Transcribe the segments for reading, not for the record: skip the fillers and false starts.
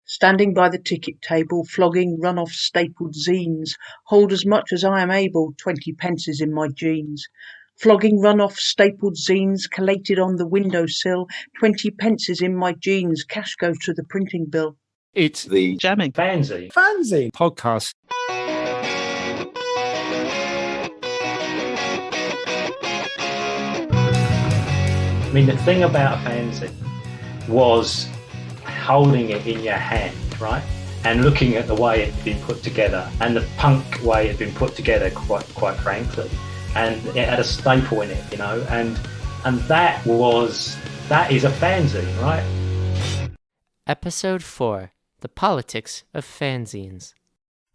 Standing by the ticket table, flogging run-off stapled zines, hold as much as I am able, 20 pences in my jeans. Flogging run-off stapled zines, collated on the windowsill, 20 pences in my jeans, cash goes to the printing bill. It's the Jamming Fanzine podcast. I mean, the thing about a fanzine was holding it in your hand, right? And looking at the way it had been put together, and the punk way it had been put together, quite frankly. And it had a staple in it, you know, and that is a fanzine, right? Episode 4, The Politics of Fanzines.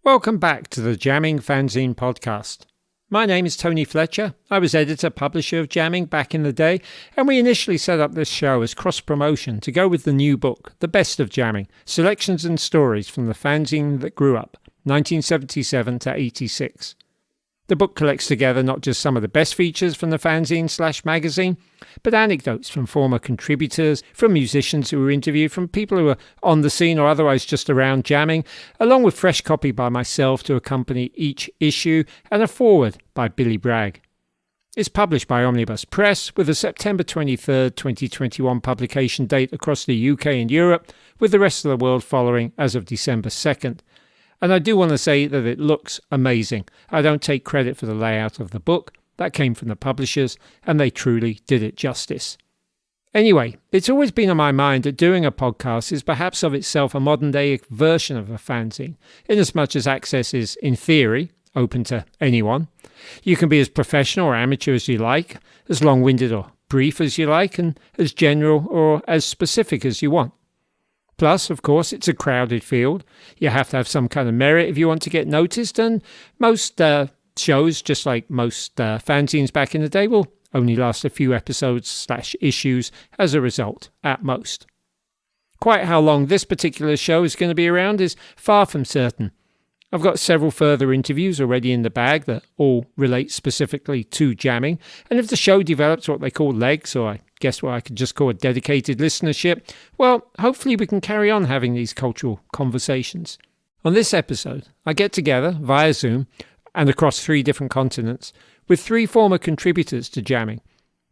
Welcome back to the Jamming Fanzine podcast. My name is Tony Fletcher. I was editor-publisher of Jamming back in the day, and we initially set up this show as cross-promotion to go with the new book, The Best of Jamming, Selections and Stories from the Fanzine That Grew Up, 1977 to 86. The book collects together not just some of the best features from the fanzine/magazine, but anecdotes from former contributors, from musicians who were interviewed, from people who were on the scene or otherwise just around jamming, along with fresh copy by myself to accompany each issue, and a foreword by Billy Bragg. It's published by Omnibus Press, with a September 23rd, 2021 publication date across the UK and Europe, with the rest of the world following as of December 2nd. And I do want to say that it looks amazing. I don't take credit for the layout of the book. That came from the publishers, and they truly did it justice. Anyway, it's always been on my mind that doing a podcast is perhaps of itself a modern-day version of a fanzine, inasmuch as access is, in theory, open to anyone. You can be as professional or amateur as you like, as long-winded or brief as you like, and as general or as specific as you want. Plus, of course, it's a crowded field. You have to have some kind of merit if you want to get noticed, and most shows, just like most fanzines back in the day, will only last a few episodes/issues as a result, at most. Quite how long this particular show is going to be around is far from certain. I've got several further interviews already in the bag that all relate specifically to jamming, and if the show develops what they call legs, or I guess what I could just call a dedicated listenership, well, hopefully we can carry on having these cultural conversations. On this episode, I get together via Zoom and across 3 different continents with 3 former contributors to jamming,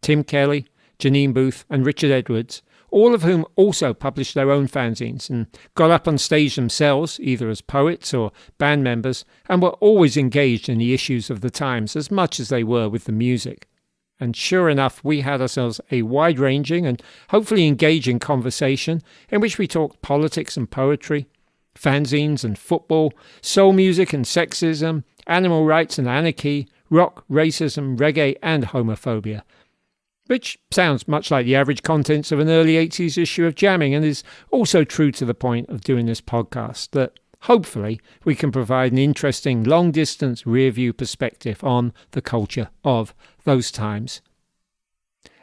Tim Kelly, Janine Booth and Richard Edwards, all of whom also published their own fanzines and got up on stage themselves, either as poets or band members, and were always engaged in the issues of the times as much as they were with the music. And sure enough, we had ourselves a wide-ranging and hopefully engaging conversation in which we talked politics and poetry, fanzines and football, soul music and sexism, animal rights and anarchy, rock, racism, reggae and homophobia. Which sounds much like the average contents of an early 80s issue of Jamming, and is also true to the point of doing this podcast, that hopefully we can provide an interesting long-distance rear-view perspective on the culture of those times.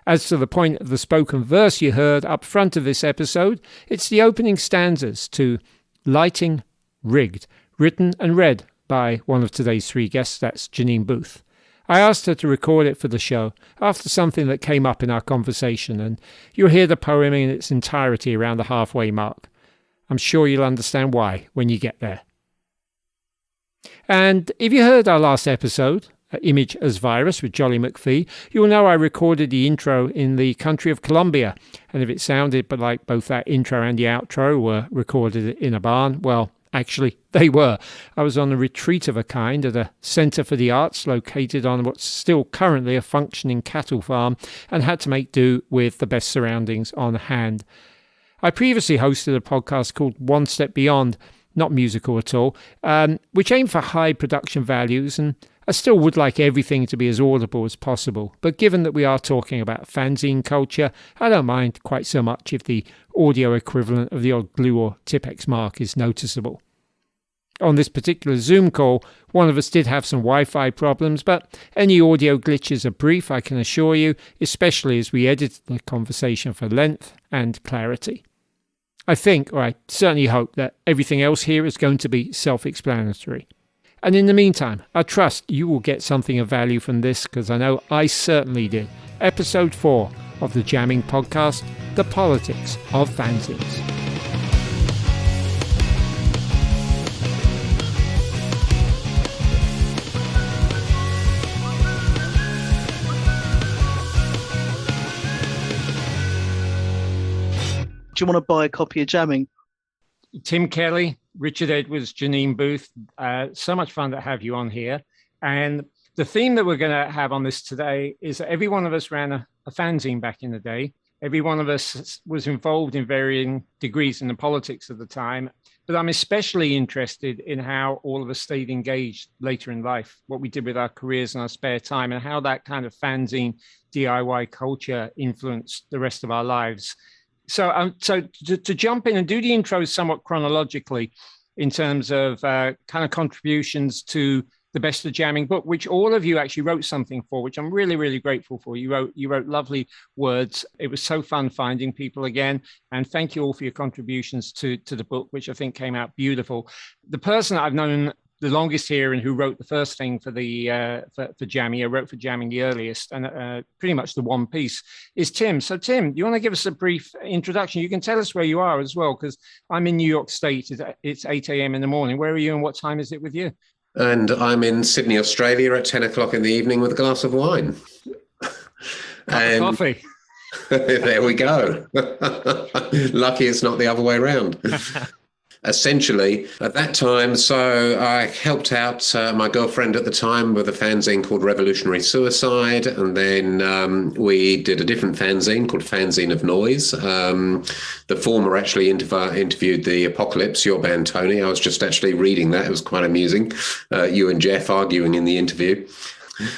As to the point of the spoken verse you heard up front of this episode, it's the opening stanzas to Lighting Rigged, written and read by one of today's 3 guests, that's Janine Booth. I asked her to record it for the show after something that came up in our conversation, and you'll hear the poem in its entirety around the halfway mark. I'm sure you'll understand why when you get there. And if you heard our last episode, Image as Virus with Jolly McPhee, you'll know I recorded the intro in the country of Colombia, and if it sounded like both that intro and the outro were recorded in a barn, well, actually, they were. I was on a retreat of a kind at a Centre for the Arts located on what's still currently a functioning cattle farm, and had to make do with the best surroundings on hand. I previously hosted a podcast called One Step Beyond, not musical at all, which aimed for high production values, and I still would like everything to be as audible as possible. But given that we are talking about fanzine culture, I don't mind quite so much if the audio equivalent of the odd glue or Tipex mark is noticeable. On this particular Zoom call, one of us did have some Wi-Fi problems, but any audio glitches are brief, I can assure you, especially as we edited the conversation for length and clarity. I think, or I certainly hope, that everything else here is going to be self-explanatory. And in the meantime, I trust you will get something of value from this, because I know I certainly did. Episode 4 of the Jamming Podcast, The Politics of Fanzines. Do you want to buy a copy of Jamming? Tim Kelly, Richard Edwards, Janine Booth, so much fun to have you on here. And the theme that we're going to have on this today is that every one of us ran a fanzine back in the day. Every one of us was involved in varying degrees in the politics of the time. But I'm especially interested in how all of us stayed engaged later in life, what we did with our careers and our spare time, and how that kind of fanzine DIY culture influenced the rest of our lives. So to jump in and do the intros somewhat chronologically in terms of kind of contributions to the Best of Jamming book, which all of you actually wrote something for, which I'm really, really grateful for. You wrote lovely words. It was so fun finding people again. And thank you all for your contributions to the book, which I think came out beautiful. The person I've known the longest here and who wrote the first thing for the for Jamming, I wrote for Jamming the earliest, and pretty much the one piece, is Tim. So Tim, do you want to give us a brief introduction? You can tell us where you are as well, because I'm in New York State. It's 8 a.m. in the morning. Where are you and what time is it with you? And I'm in Sydney, Australia at 10 o'clock in the evening with a glass of wine. And coffee. There we go. Lucky it's not the other way around. Essentially, at that time, so I helped out my girlfriend at the time with a fanzine called Revolutionary Suicide, and then we did a different fanzine called Fanzine of Noise. The former actually interviewed the Apocalypse, your band, Tony. I was just actually reading that. It was quite amusing. You and Jeff arguing in the interview.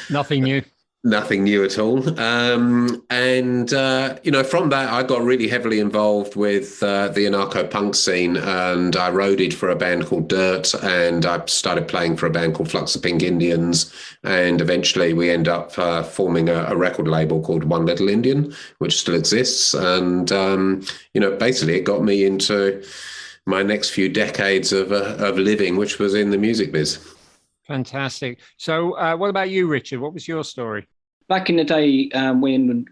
Nothing new. Nothing new at all. From that, I got really heavily involved with the anarcho-punk scene, and I roadied for a band called D.I.R.T, and I started playing for a band called Flux of Pink Indians, and eventually we end up forming a record label called One Little Indian, which still exists. And, basically it got me into my next few decades of living, which was in the music biz. Fantastic. So what about you, Richard? What was your story? Back in the day when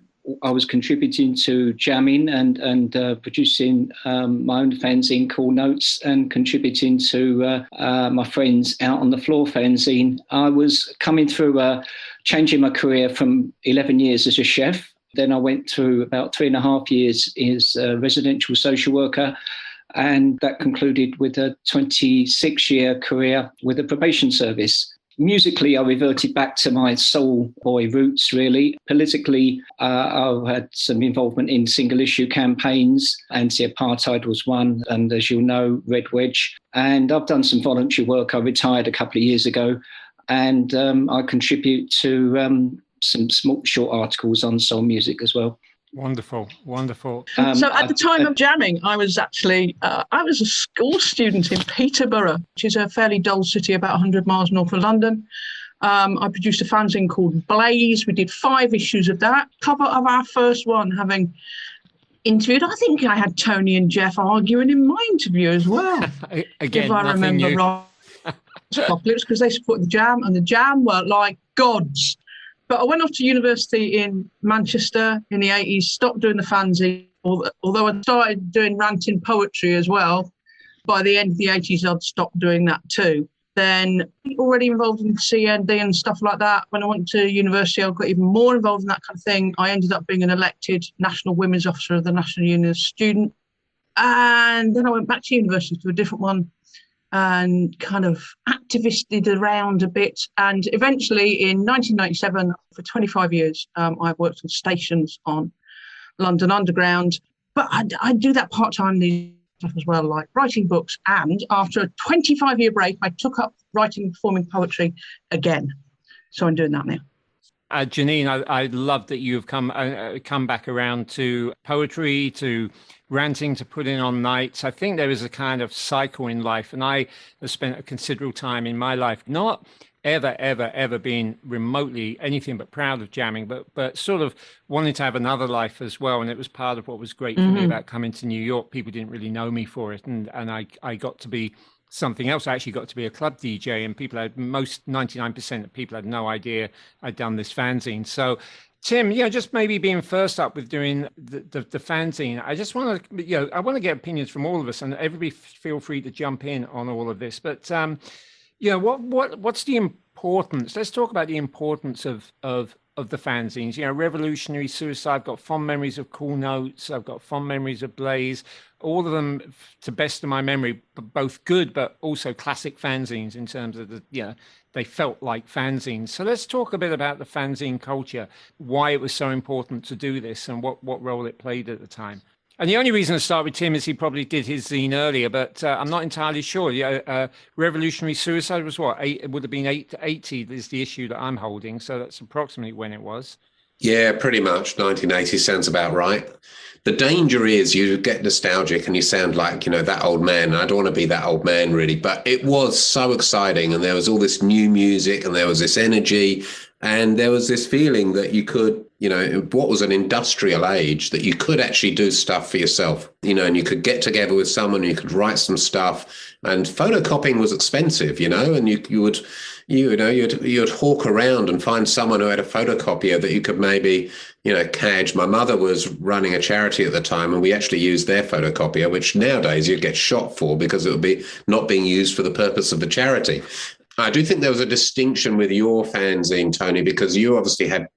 I was contributing to Jamming and producing my own fanzine called Notes and contributing to my friends Out on the Floor fanzine, I was coming through changing my career from 11 years as a chef. Then I went through about 3.5 years as a residential social worker. And that concluded with a 26-year career with the probation service. Musically, I reverted back to my soul boy roots, really. Politically, I had some involvement in single-issue campaigns. Anti-apartheid was one, and as you'll know, Red Wedge. And I've done some voluntary work. I retired a couple of years ago, and I contribute to some small, short articles on soul music as well. Wonderful. So at the time of Jamming, I was actually, I was a school student in Peterborough, which is a fairly dull city about 100 miles north of London. I produced a fanzine called Blaze. We did 5 issues of that. Cover of our first one, having interviewed, I think I had Tony and Jeff arguing in my interview as well. Again, if I remember right. Apocalypse, because they supported the Jam, and the Jam were like gods. But I went off to university in Manchester in the 80s, stopped doing the fanzine, although I started doing Ranting Poetry as well. By the end of the 80s, I'd stopped doing that too. Then already involved in CND and stuff like that. When I went to university, I got even more involved in that kind of thing. I ended up being an elected National Women's Officer of the National Union of Students. And then I went back to university to a different one and kind of activisted around a bit. And eventually in 1997, for 25 years, I've worked on stations on London Underground. But I do that part-time stuff as well, like writing books. And after a 25-year break, I took up writing and performing poetry again. So I'm doing that now. Janine, I love that you've come back around to poetry, to ranting, to putting on nights. I think there is a kind of cycle in life, and I have spent a considerable time in my life not ever being remotely anything but proud of jamming, but sort of wanting to have another life as well. And it was part of what was great for me about coming to New York. People didn't really know me for it, and I got to be something else. I actually got to be a club DJ, and 99% of people had no idea I'd done this fanzine. So Tim, just maybe being first up with doing the fanzine, I just want to, I want to get opinions from all of us, and everybody feel free to jump in on all of this. But, what's the importance? Let's talk about the importance of of the fanzines. You know, Revolutionary Suicide, I've got fond memories of Cool Notes, I've got fond memories of Blaze, all of them, to best of my memory, both good, but also classic fanzines in terms of they felt like fanzines. So let's talk a bit about the fanzine culture, why it was so important to do this and what role it played at the time. And the only reason I start with Tim is he probably did his zine earlier, but I'm not entirely sure. Revolutionary Suicide was what? It would have been 80 is the issue that I'm holding. So that's approximately when it was. Yeah, pretty much. 1980 sounds about right. The danger is you get nostalgic and you sound like, that old man. And I don't want to be that old man, really. But it was so exciting. And there was all this new music and there was this energy. And there was this feeling that you could, what was an industrial age, that you could actually do stuff for yourself, and you could get together with someone, you could write some stuff. And photocopying was expensive, and you'd hawk around and find someone who had a photocopier that you could maybe, cadge. My mother was running a charity at the time, and we actually used their photocopier, which nowadays you'd get shot for because it would be not being used for the purpose of the charity. I do think there was a distinction with your fanzine, Tony, because you obviously had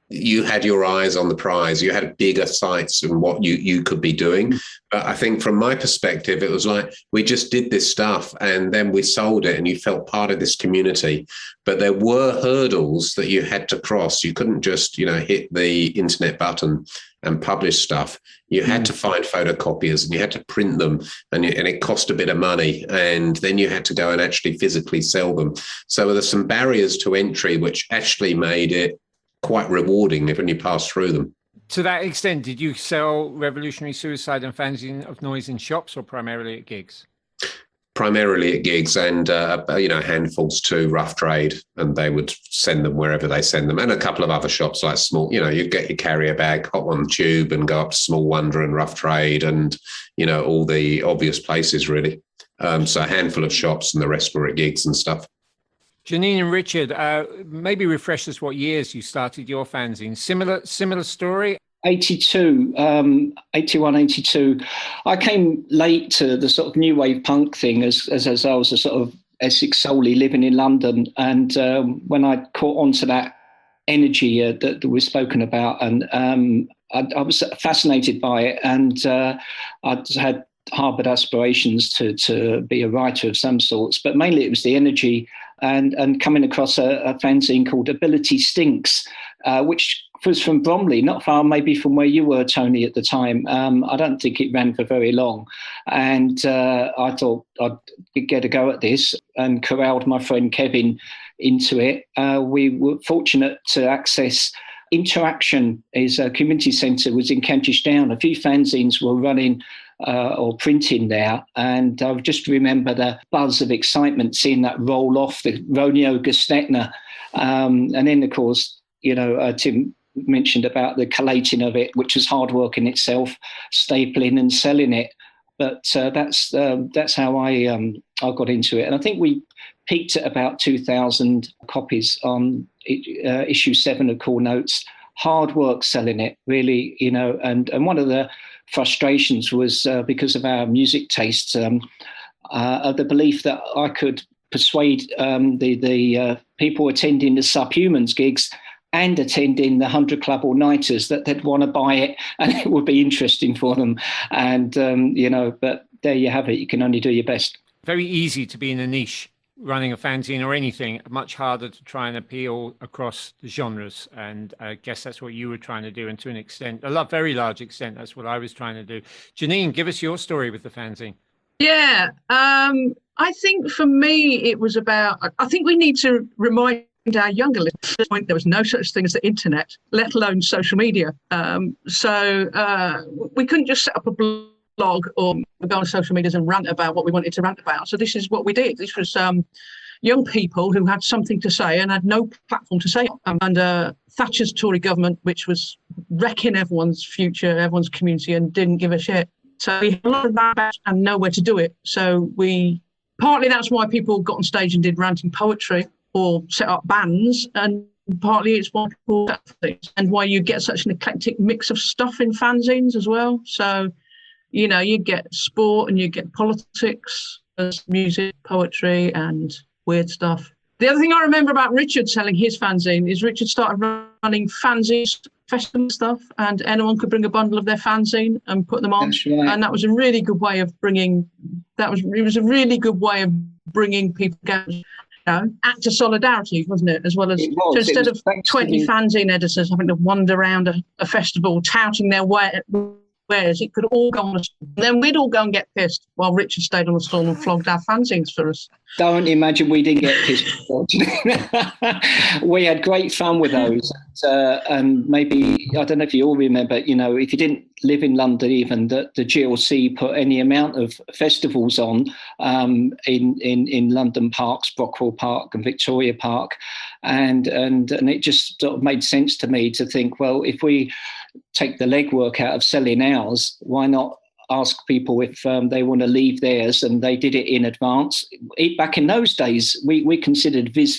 you had your eyes on the prize. You had bigger sights in what you could be doing. But I think from my perspective, it was like we just did this stuff and then we sold it and you felt part of this community. But there were hurdles that you had to cross. You couldn't just, hit the internet button and publish stuff. You had to find photocopiers and you had to print them and it cost a bit of money. And then you had to go and actually physically sell them. So there's some barriers to entry, which actually made it quite rewarding when you pass through them. To that extent, did you sell Revolutionary Suicide and Fanzine of Noise in shops or primarily at gigs? Primarily at gigs and, handfuls to Rough Trade, and they would send them wherever they send them. And a couple of other shops like small, you'd get your carrier bag, hop on the tube and go up to Small Wonder and Rough Trade and, all the obvious places really. So a handful of shops and the rest were at gigs and stuff. Janine and Richard, maybe refresh us what years you started your fanzine. Similar story? 82, 81, 82. I came late to the sort of new wave punk thing as I was a sort of Essex solely living in London. And when I caught on to that energy that was spoken about, and I was fascinated by it. And I had harboured aspirations to be a writer of some sorts, but mainly it was the energy and coming across a fanzine called Ability Stinks, which was from Bromley, not far maybe from where you were, Tony, at the time. I don't think it ran for very long. And I thought I'd get a go at this and corralled my friend Kevin into it. We were fortunate to access Interaction. His community centre was in Kentish Down. A few fanzines were running or printing there. And I just remember the buzz of excitement seeing that roll off, the Ronio Gestetner. And then, of course, Tim mentioned about the collating of it, which was hard work in itself, stapling and selling it. But that's how I got into it. And I think we peaked at about 2,000 copies on issue 7 of Cool Notes. Hard work selling it, really, and one of the frustrations was because of our music tastes, the belief that I could persuade the people attending the Subhumans gigs and attending the 100 Club all-nighters that they'd want to buy it and it would be interesting for them. And, but there you have it. You can only do your best. Very easy to be in a niche running a fanzine or anything, much harder to try and appeal across the genres. And I guess that's what you were trying to do. And to an extent, very large extent, that's what I was trying to do. Janine, give us your story with the fanzine. Yeah, I think for me, it was about, I think we need to remind our younger listeners at this point, there was no such thing as the internet, let alone social media. So we couldn't just set up a blog or go on social media and rant about what we wanted to rant about. So this is what we did. This was young people who had something to say and had no platform to say it. Under Thatcher's Tory government, which was wrecking everyone's future, everyone's community, and didn't give a shit. So we had a lot of that and nowhere to do it. So partly that's why people got on stage and did ranting poetry or set up bands, and partly it's why people things and why you get such an eclectic mix of stuff in fanzines as well. So, you get sport and you get politics, music, poetry, and weird stuff. The other thing I remember about Richard selling his fanzine is Richard started running fanzines, festival stuff, and anyone could bring a bundle of their fanzine and put them on. That's right. And that was a really good way of bringing. It was a really good way of bringing people together. Act of solidarity, wasn't it? As well as so instead of 20 fanzine editors having to wander around a festival touting their wares, it could all go on a stall. Then we'd all go and get pissed while Richard stayed on the stall and flogged our fanzines for us. Don't imagine we didn't get pissed. We had great fun with those. And maybe, I don't know if you all remember, if you didn't live in London even, that the GLC put any amount of festivals on in London parks, Brockwell Park and Victoria Park. And it just sort of made sense to me to think, well, if we take the legwork out of selling ours, why not ask people if they want to leave theirs? And they did it in advance. Back in those days, we considered Viz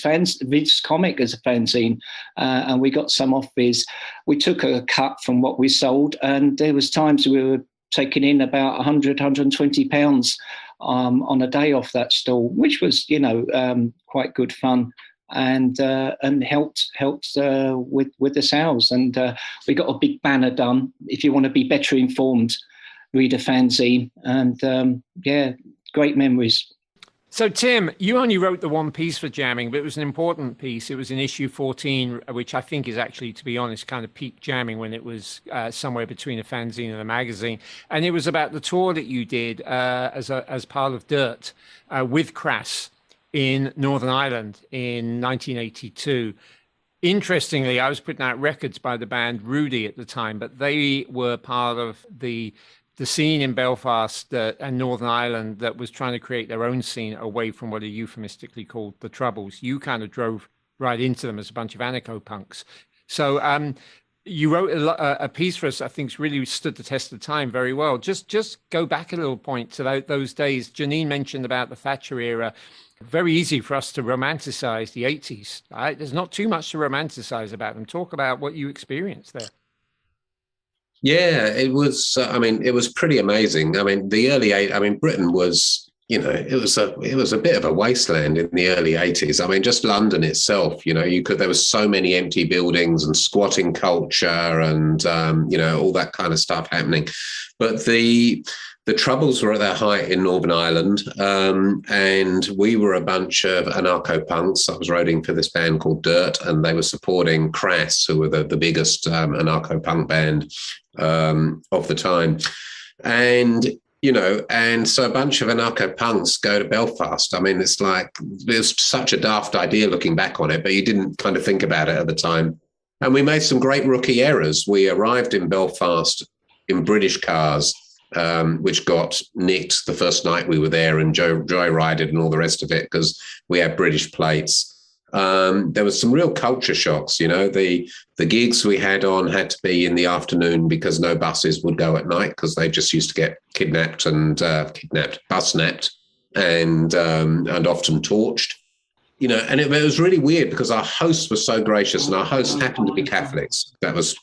Comic as a fanzine, and we got some off Viz. We took a cut from what we sold, and there was times we were taking in about 100, 120 pounds on a day off that stall, which was, quite good fun. And helped with the sales, and we got a big banner done. If you want to be better informed, read a fanzine, and great memories. So Tim, you only wrote the one piece for Jamming, but it was an important piece. It was in issue 14, which I think is actually, to be honest, kind of peak Jamming when it was somewhere between a fanzine and a magazine, and it was about the tour that you did as part of D.I.R.T with Crass in Northern Ireland in 1982. Interestingly, I was putting out records by the band Rudy at the time, but they were part of the scene in Belfast and Northern Ireland that was trying to create their own scene away from what are euphemistically called the Troubles. You kind of drove right into them as a bunch of anarcho-punks. So you wrote a piece for us I think really stood the test of time very well. Just go back a little point to those days. Janine mentioned about the Fletcher era. Very easy for us to romanticize the 80s. Right? There's not too much to romanticize about them. Talk about what you experienced there. Yeah, it was. It was pretty amazing. The early Britain was, it was a bit of a wasteland in the early 80s. Just London itself, there was so many empty buildings and squatting culture and all that kind of stuff happening. But the Troubles were at their height in Northern Ireland, and we were a bunch of anarcho-punks. I was writing for this band called D.I.R.T, and they were supporting Crass, who were the biggest anarcho-punk band of the time. And so a bunch of anarcho-punks go to Belfast. It's like, it was such a daft idea looking back on it, but you didn't kind of think about it at the time. And we made some great rookie errors. We arrived in Belfast in British cars, which got nicked the first night we were there and joyrided and all the rest of it because we had British plates. There was some real culture shocks. The gigs we had on had to be in the afternoon because no buses would go at night because they just used to get kidnapped, bus-napped, and often torched. And it was really weird because our hosts were so gracious, and our hosts happened to be Catholics. That was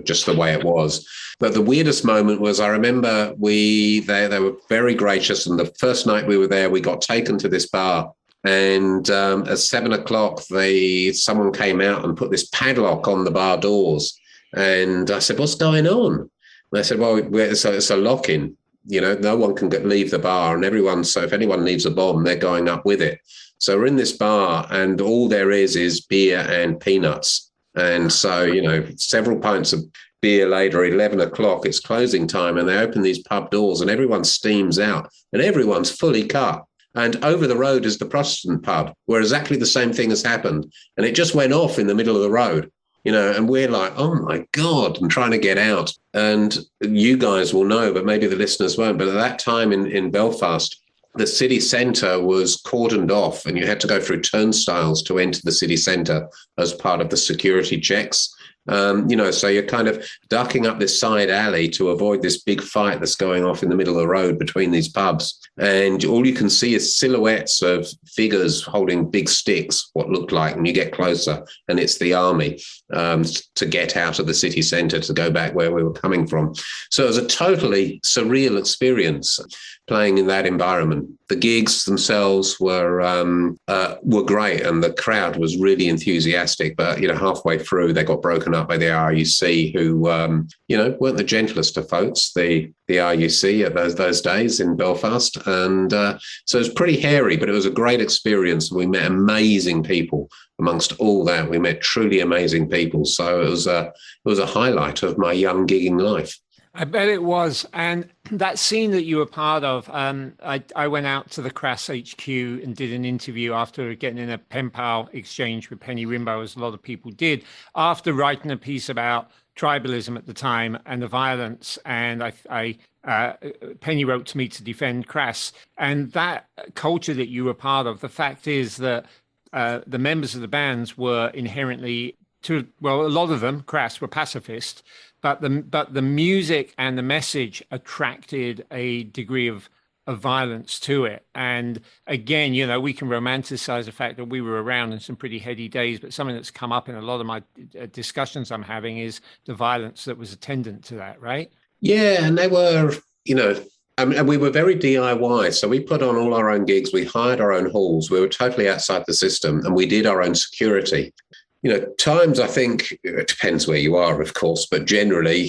just the way it was. But the weirdest moment was, I remember they were very gracious, and the first night we were there, we got taken to this bar, and at 7 o'clock, someone came out and put this padlock on the bar doors, and I said, "What's going on?" And they said, "Well, it's a lock-in. No one can leave the bar, and so if anyone leaves a bomb, they're going up with it." So we're in this bar, and all there is beer and peanuts. And so, several pints of beer later, 11 o'clock, it's closing time, and they open these pub doors, and everyone steams out, and everyone's fully cut. And over the road is the Protestant pub, where exactly the same thing has happened. And it just went off in the middle of the road, and we're like, oh my God, I'm trying to get out. And you guys will know, but maybe the listeners won't. But at that time in Belfast, the city centre was cordoned off, and you had to go through turnstiles to enter the city centre as part of the security checks. So you're kind of ducking up this side alley to avoid this big fight that's going off in the middle of the road between these pubs. And all you can see is silhouettes of figures holding big sticks, what looked like, and you get closer, and it's the army to get out of the city centre to go back where we were coming from. So it was a totally surreal experience. playing in that environment. The gigs themselves were great, and the crowd was really enthusiastic. But halfway through, they got broken up by the RUC, who weren't the gentlest of folks. The RUC at those days in Belfast, and so it was pretty hairy, but it was a great experience. We met amazing people. Amongst all that, we met truly amazing people. So it was a highlight of my young gigging life. I bet it was. And that scene that you were part of, I went out to the Crass HQ and did an interview after getting in a pen pal exchange with Penny Rimbaud, as a lot of people did, after writing a piece about tribalism at the time and the violence. And Penny wrote to me to defend Crass. And that culture that you were part of, the fact is that the members of the bands were inherently, a lot of them, Crass, were pacifist. But the music and the message attracted a degree of violence to it. And again, we can romanticize the fact that we were around in some pretty heady days, but something that's come up in a lot of my discussions I'm having is the violence that was attendant to that, right? Yeah, and they were, and we were very DIY. So we put on all our own gigs. We hired our own halls. We were totally outside the system, and we did our own security. Times, I think, it depends where you are, of course, but generally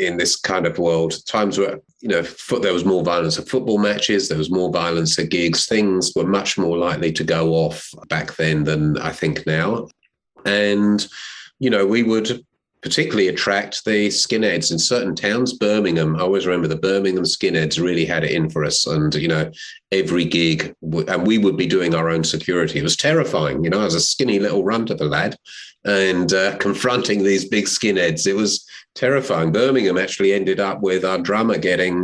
in this kind of world, times where, there was more violence at football matches, there was more violence at gigs, things were much more likely to go off back then than I think now. And, we would particularly attract the skinheads in certain towns. Birmingham, I always remember the Birmingham skinheads really had it in for us. And, every gig, and we would be doing our own security. It was terrifying. I was a skinny little runt of a lad and confronting these big skinheads. It was terrifying. Birmingham actually ended up with our drummer getting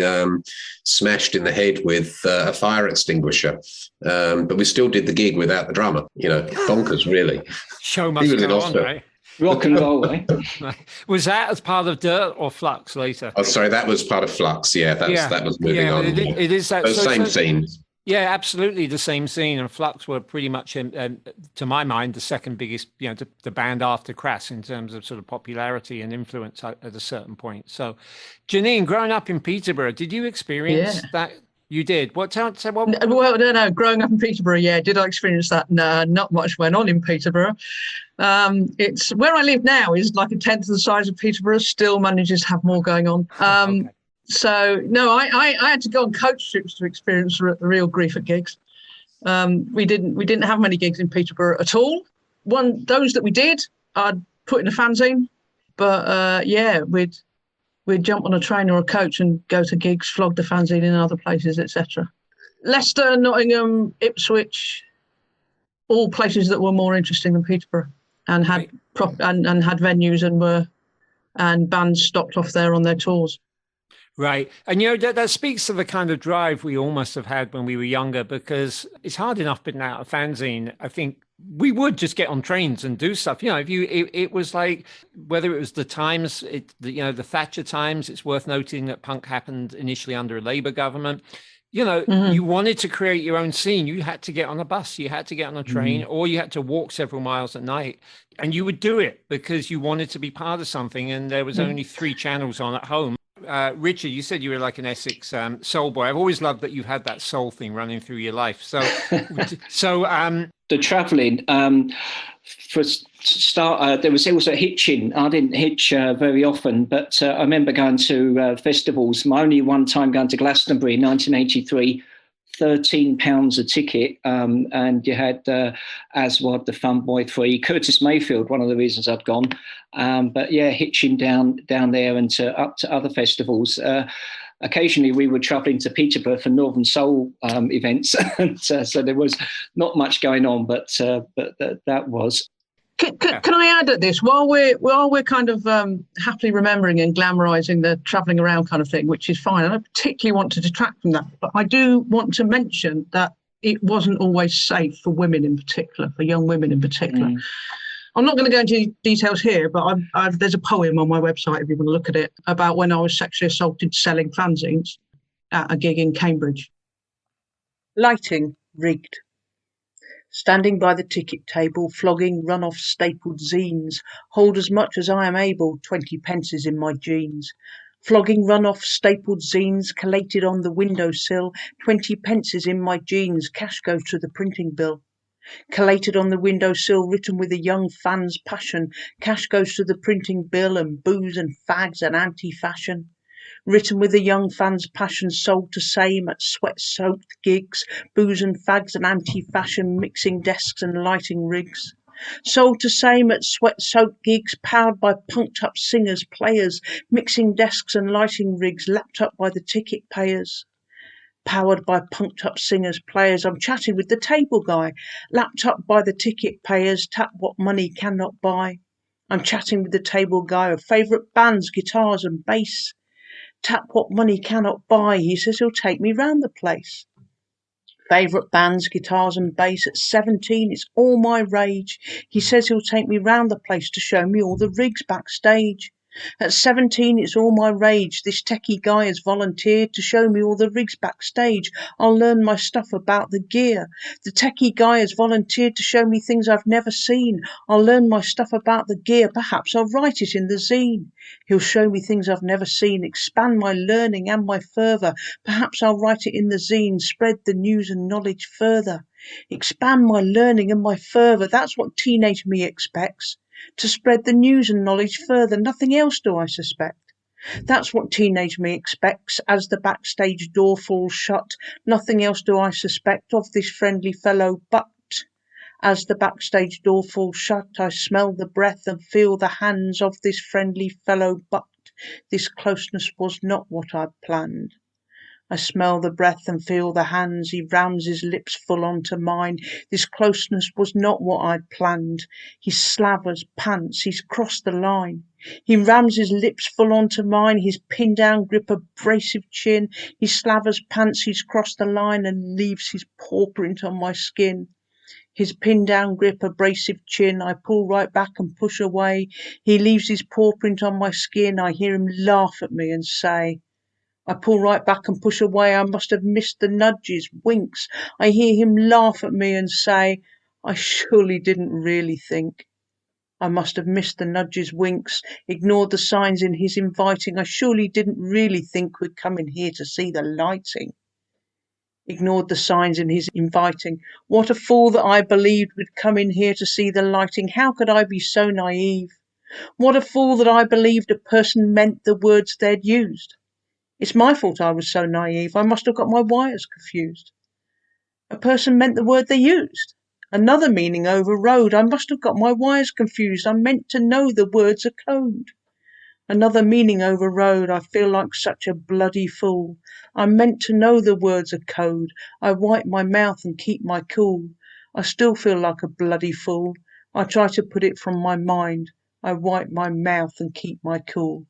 smashed in the head with a fire extinguisher. But we still did the gig without the drummer. Bonkers, really. Show must go on, right? Rock and roll, eh? Was that as part of D.I.R.T or Flux later? Oh, sorry, that was part of Flux. Yeah, that was moving on. It is that same scene. Yeah, absolutely the same scene. And Flux were pretty much, to my mind, the second biggest, the band after Crass in terms of sort of popularity and influence at a certain point. So, Janine, growing up in Peterborough, did you experience that? You did. What? Well, no. Growing up in Peterborough, did I experience that? No, not much went on in Peterborough. It's where I live now is like a tenth of the size of Peterborough. Still manages to have more going on. Okay. So no, I had to go on coach trips to experience the real grief at gigs. We didn't have many gigs in Peterborough at all. Those that we did, I'd put in a fanzine, but we'd jump on a train or a coach and go to gigs, flog the fanzine in other places, etc. Leicester, Nottingham, Ipswich, all places that were more interesting than Peterborough and had and had venues and bands stopped off there on their tours. Right. And, that speaks to the kind of drive we all must have had when we were younger, because it's hard enough putting out a fanzine. I think we would just get on trains and do stuff. It was like, whether it was the times, the Thatcher times, it's worth noting that punk happened initially under a Labour government. You wanted to create your own scene. You had to get on a bus, you had to get on a train, or you had to walk several miles at night. And you would do it because you wanted to be part of something. And there was only 3 channels on at home. Richard, you said you were like an Essex soul boy. I've always loved that you've had that soul thing running through your life. So, the travelling. For start, there was also hitching. I didn't hitch very often, but I remember going to festivals. My only one time going to Glastonbury in 1983. £13 a ticket, and you had Aswad, the Fun Boy 3, Curtis Mayfield, one of the reasons I'd gone. But hitching down there and up to other festivals. Occasionally we were travelling to Peterborough for Northern Soul events, and so there was not much going on, but that was. Can I add at this, while we're kind of happily remembering and glamorising the travelling around kind of thing, which is fine. I don't particularly want to detract from that, but I do want to mention that it wasn't always safe for women in particular, for young women in particular. I'm not going to go into details here, but there's a poem on my website, if you want to look at it, about when I was sexually assaulted selling fanzines at a gig in Cambridge. Lighting rigged. Standing by the ticket table, flogging run-off stapled zines, hold as much as I am able, 20 pences in my jeans. Flogging run-off stapled zines collated on the windowsill, 20 pence is in my jeans, cash goes to the printing bill. Collated on the windowsill, written with a young fan's passion, cash goes to the printing bill, and booze and fags and anti-fashion. Written with a young fan's passion, sold to same at sweat-soaked gigs, booze and fags and anti-fashion, mixing desks and lighting rigs. Sold to same at sweat-soaked gigs, powered by punked-up singers, players, mixing desks and lighting rigs, lapped up by the ticket payers. Powered by punked-up singers, players, I'm chatting with the table guy, lapped up by the ticket payers, tap what money cannot buy. I'm chatting with the table guy of favourite bands, guitars and bass. Tap what money cannot buy, he says he'll take me round the place. Favourite bands, guitars and bass, at 17 it's all my rage. He says he'll take me round the place to show me all the rigs backstage. At 17 it's all my rage, this techie guy has volunteered to show me all the rigs backstage. I'll learn my stuff about the gear. The techie guy has volunteered to show me things I've never seen. I'll learn my stuff about the gear, perhaps I'll write it in the zine. He'll show me things I've never seen, expand my learning and my fervour. Perhaps I'll write it in the zine, spread the news and knowledge further. Expand my learning and my fervour, that's what teenage me expects. To spread the news and knowledge further, nothing else do I suspect. That's what teenage me expects, as the backstage door falls shut. Nothing else do I suspect of this friendly fellow, but as the backstage door falls shut, I smell the breath and feel the hands of this friendly fellow, but this closeness was not what I'd planned. I smell the breath and feel the hands, he rams his lips full onto mine. This closeness was not what I'd planned. He slavers, pants, he's crossed the line. He rams his lips full onto mine, his pinned down grip, abrasive chin. He slavers, pants, he's crossed the line and leaves his paw print on my skin. His pinned down grip, abrasive chin, I pull right back and push away. He leaves his paw print on my skin, I hear him laugh at me and say, I pull right back and push away, I must have missed the nudges, winks. I hear him laugh at me and say, I surely didn't really think. I must have missed the nudges, winks, ignored the signs in his inviting. I surely didn't really think we'd come in here to see the lighting. Ignored the signs in his inviting. What a fool that I believed we'd come in here to see the lighting. How could I be so naive? What a fool that I believed a person meant the words they'd used. It's my fault I was so naive. I must have got my wires confused. A person meant the word they used. Another meaning overrode. I must have got my wires confused. I meant to know the words are code. Another meaning overrode. I feel like such a bloody fool. I meant to know the words are code. I wipe my mouth and keep my cool. I still feel like a bloody fool. I try to put it from my mind. I wipe my mouth and keep my cool,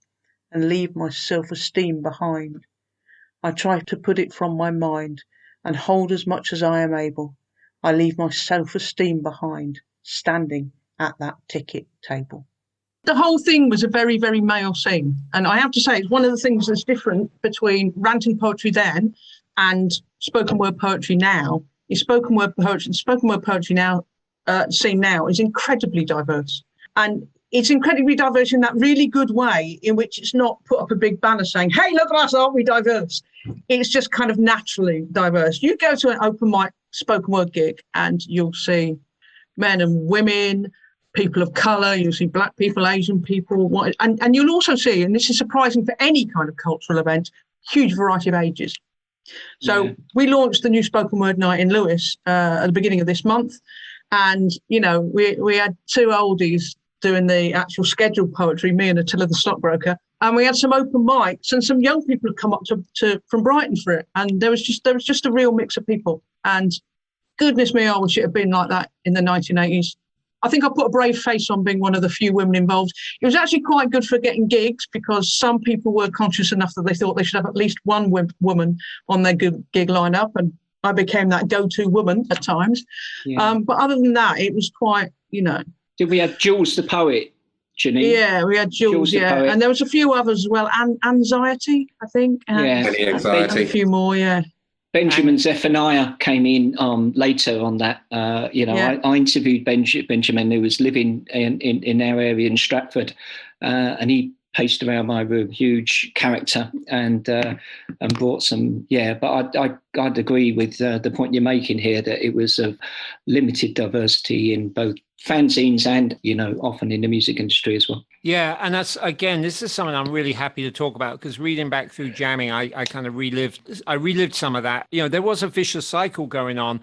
and leave my self-esteem behind. I try to put it from my mind, and hold as much as I am able. I leave my self-esteem behind, standing at that ticket table. The whole thing was a very, very male scene. And I have to say, it's one of the things that's different between ranting poetry then and spoken word poetry now. Is spoken word poetry now, scene now is incredibly diverse. And it's incredibly diverse in that really good way in which it's not put up a big banner saying, hey, look at us, aren't we diverse? It's just kind of naturally diverse. You go to an open mic spoken word gig and you'll see men and women, people of colour, you'll see black people, Asian people, and you'll also see, and this is surprising for any kind of cultural event, huge variety of ages. So we launched the new spoken word night in Lewes at the beginning of this month. And, you know, we had two oldies doing the actual scheduled poetry, me and Attila the stockbroker, and we had some open mics and some young people had come up to from Brighton for it, and there was just a real mix of people. And goodness me, I wish it had been like that in the 1980s. I think I put a brave face on being one of the few women involved. It was actually quite good for getting gigs because some people were conscious enough that they thought they should have at least one woman on their gig lineup, and I became that go-to woman at times. Yeah. But other than that, it was quite, you know. Did we have Jules the poet, Janine? Yeah, we had Jules, yeah. And there was a few others as well. Anxiety, I think. Anxiety. A few more, yeah. Benjamin Zephaniah came in later on that. I interviewed Benjamin, who was living in our area in Stratford, and he paced around my room, huge character, and brought some. Yeah, but I'd agree with the point you're making here, that it was of limited diversity in both fanzines and, often in the music industry as well. Yeah, and that's, again, this is something I'm really happy to talk about, because reading back through jamming, I kind of relived some of that. There was a vicious cycle going on.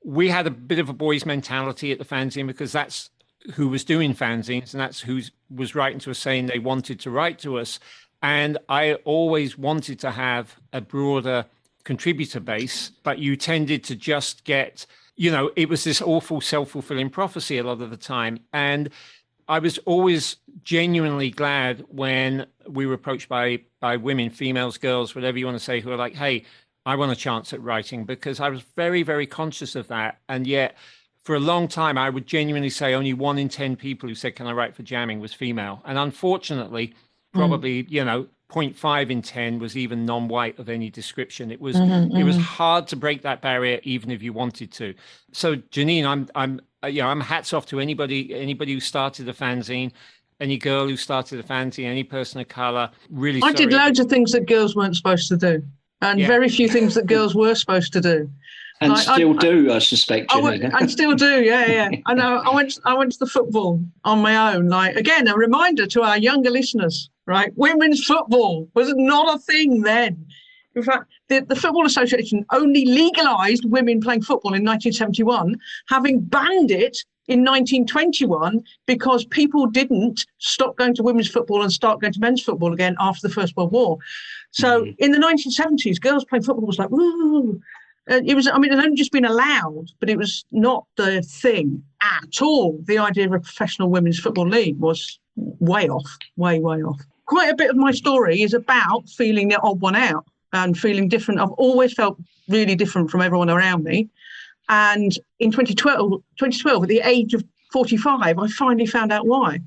We had a bit of a boys' mentality at the fanzine, because that's who was doing fanzines, and that's who was writing to us saying they wanted to write to us. And I always wanted to have a broader contributor base, but you tended to just get, it was this awful self-fulfilling prophecy a lot of the time. And I was always genuinely glad when we were approached by women, females, girls, whatever you want to say, who are like, hey, I want a chance at writing, because I was very, very conscious of that. And yet for a long time, I would genuinely say only 1 in 10 people who said, can I write for jamming, was female. And unfortunately, probably, 0.5 in 10 was even non-white of any description. It was it was hard to break that barrier, even if you wanted to. So Janine, I'm hats off to anybody who started a fanzine, any girl who started a fanzine, any person of color. Really, I did loads of things that girls weren't supposed to do, and very few things that girls were supposed to do. And I suspect. And still do, yeah. I know. I went to the football on my own. Like, again, a reminder to our younger listeners, right? Women's football was not a thing then. In fact, the Football Association only legalised women playing football in 1971, having banned it in 1921 because people didn't stop going to women's football and start going to men's football again after the First World War. So in the 1970s, girls playing football was like, woo. It was, it had only just been allowed, but it was not the thing at all. The idea of a professional women's football league was way off, way off. Quite a bit of my story is about feeling the odd one out and feeling different. I've always felt really different from everyone around me. And in 2012, at the age of 45, I finally found out why,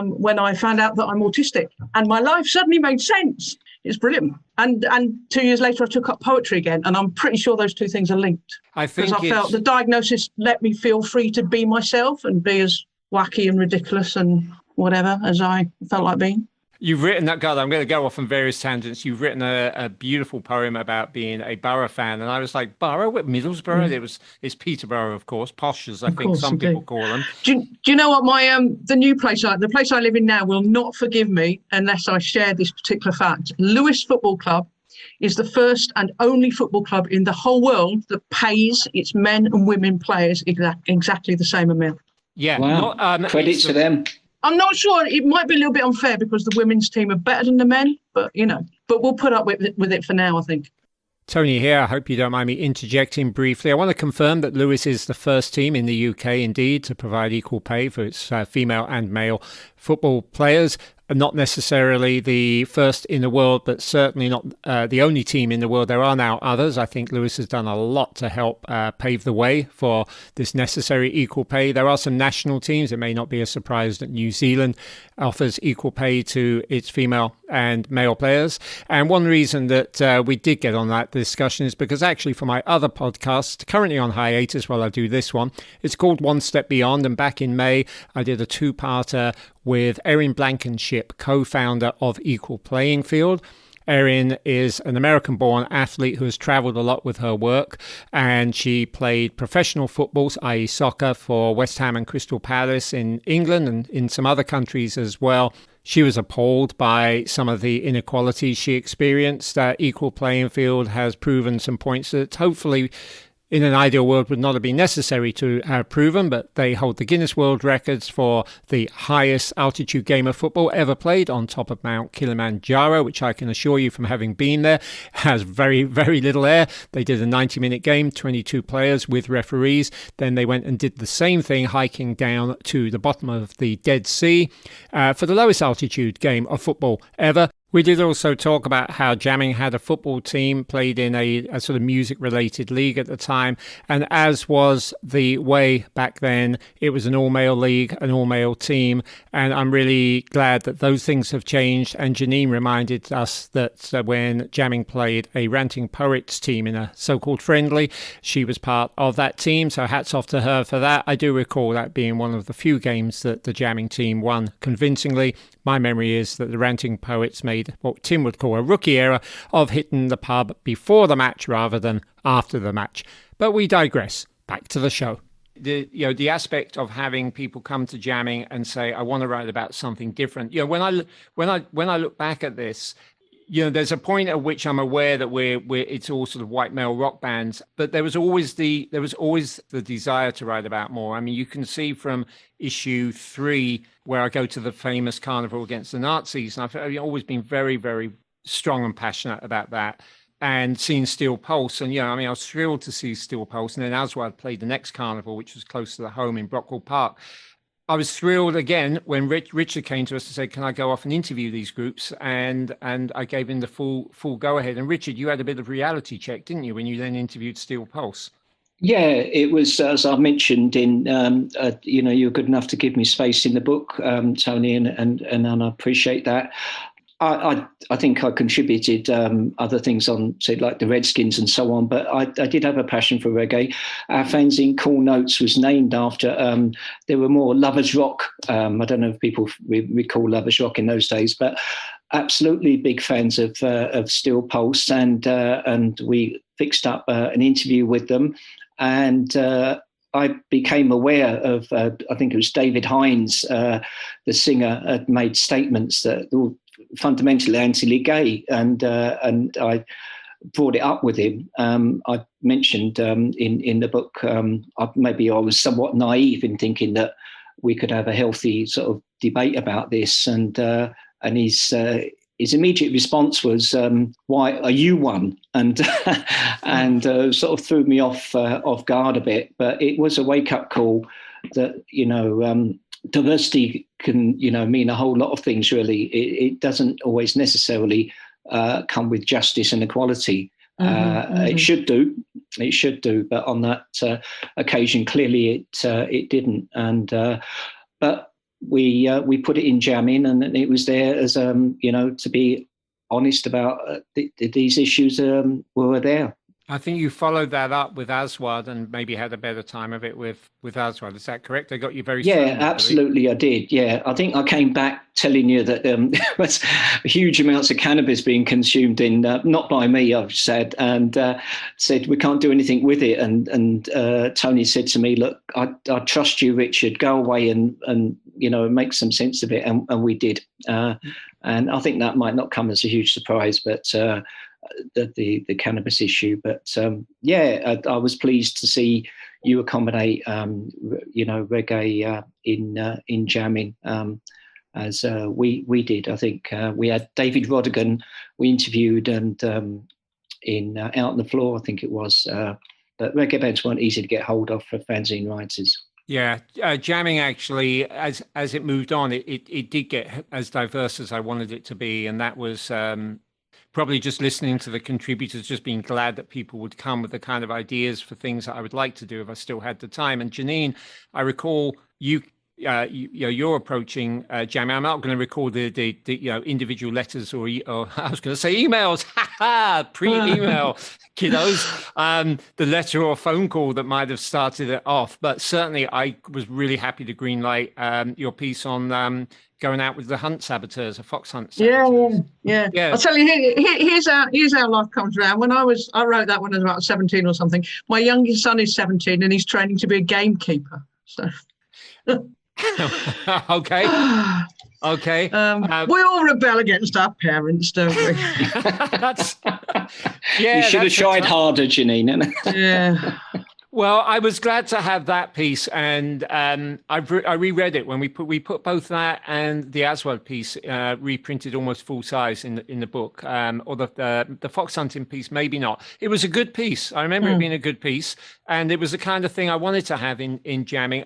when I found out that I'm autistic. And my life suddenly made sense. It's brilliant. And 2 years later, I took up poetry again, and I'm pretty sure those two things are linked. I think because I felt the diagnosis let me feel free to be myself and be as wacky and ridiculous and whatever as I felt like being. You've written that, God, I'm going to go off on various tangents. You've written a beautiful poem about being a Borough fan. And I was like, Borough? What, Middlesbrough? It's Peterborough, of course. Posh, as I think some people call them. Do you know what the new place, the place I live in now, will not forgive me unless I share this particular fact. Lewes Football Club is the first and only football club in the whole world that pays its men and women players exactly the same amount. Yeah. Wow. Credit to them. I'm not sure. It might be a little bit unfair because the women's team are better than the men, but we'll put up with it for now, I think. Tony here. I hope you don't mind me interjecting briefly. I want to confirm that Lewes is the first team in the UK, indeed, to provide equal pay for its female and male football players. Not necessarily the first in the world, but certainly not the only team in the world. There are now others. I think Lewes has done a lot to help pave the way for this necessary equal pay. There are some national teams. It may not be a surprise that New Zealand offers equal pay to its female and male players. And one reason that we did get on that discussion is because actually for my other podcast, currently on hiatus while I do this one, it's called One Step Beyond. And back in May, I did a two-parter with Erin Blankenship, co-founder of Equal Playing Field. Erin is an American-born athlete who has traveled a lot with her work, and she played professional football, i.e. soccer, for West Ham and Crystal Palace in England and in some other countries as well. She was appalled by some of the inequalities she experienced. Equal Playing Field has proven some points that hopefully in an ideal world would not have been necessary to have proven, but they hold the Guinness World Records for the highest altitude game of football ever played on top of Mount Kilimanjaro, which I can assure you from having been there, has very, very little air. They did a 90-minute game, 22 players with referees. Then they went and did the same thing, hiking down to the bottom of the Dead Sea for the lowest altitude game of football ever. We did also talk about how jamming had a football team, played in a sort of music-related league at the time, and as was the way back then, it was an all-male league, an all-male team, and I'm really glad that those things have changed. And Janine reminded us that when jamming played a Ranting Poets team in a so-called friendly, she was part of that team, so hats off to her for that. I do recall that being one of the few games that the jamming team won convincingly. My memory is that the Ranting Poets made what Tim would call a rookie error of hitting the pub before the match rather than after the match. But we digress. Back to the show. The aspect of having people come to jamming and say, I want to write about something different. When I look back at this, there's a point at which I'm aware that it's all sort of white male rock bands, but there was always the desire to write about more. I mean, you can see from issue 3 where I go to the famous carnival against the Nazis, and I've always been very, very strong and passionate about that. And seeing Steel Pulse, and I was thrilled to see Steel Pulse, and then Aswad played the next carnival, which was close to the home in Brockwell Park. I was thrilled again when Richard came to us to say, can I go off and interview these groups? And I gave him the full go ahead. And Richard, you had a bit of reality check, didn't you, when you then interviewed Steel Pulse? Yeah, it was, as I mentioned in, you were good enough to give me space in the book, Tony, and I appreciate that. I think I contributed other things on, say, like the Redskins and so on, but I did have a passion for reggae. Our fanzine Cool Notes was named after, there were more Lovers Rock. I don't know if people recall Lovers Rock in those days, but absolutely big fans of Steel Pulse, and we fixed up an interview with them, and I became aware of, I think it was David Hines, the singer, had made statements that were fundamentally anti-gay, and I brought it up with him. I mentioned in the book, maybe I was somewhat naive in thinking that we could have a healthy sort of debate about this, and his immediate response was, "Why are you one?" and sort of threw me off guard a bit. But it was a wake-up call that diversity can mean a whole lot of things. Really, it doesn't always necessarily come with justice and equality. It should do, but on that occasion, clearly it didn't. And but we put it in jamming, and it was there as to be honest about these issues were there. I think you followed that up with Aswad and maybe had a better time of it with Aswad. Is that correct? They got you very Yeah, absolutely. I did. Yeah, I think I came back telling you that there was huge amounts of cannabis being consumed in, not by me, I've said, and said we can't do anything with it. And Tony said to me, look, I trust you, Richard, go away and make some sense of it. And we did. And I think that might not come as a huge surprise, but the cannabis issue. But I was pleased to see you accommodate reggae in jamming, as we did. I think we had David Rodigan we interviewed, and in Out on the Floor, I think it was. But reggae bands weren't easy to get hold of for fanzine writers. Yeah, jamming actually, as it moved on, it did get as diverse as I wanted it to be, and that was probably just listening to the contributors, just being glad that people would come with the kind of ideas for things that I would like to do if I still had the time. And Janine, I recall you're approaching jamming. I'm not going to record the individual letters or I was going to say emails, pre-email kiddos, the letter or phone call that might have started it off. But certainly I was really happy to greenlight your piece on going out with the hunt saboteurs, the fox hunt saboteurs. Yeah. I'll tell you, here's how life comes around. When I wrote that when I was about 17 or something. My youngest son is 17 and he's training to be a gamekeeper. So. Okay. We all rebel against our parents, don't we? You should have tried harder, Janine. Yeah. Well, I was glad to have that piece, and I reread it when we put both that and the Aswad piece reprinted almost full size in the book, or the fox hunting piece maybe not. It was a good piece. I remember it being a good piece, and it was the kind of thing I wanted to have in jamming.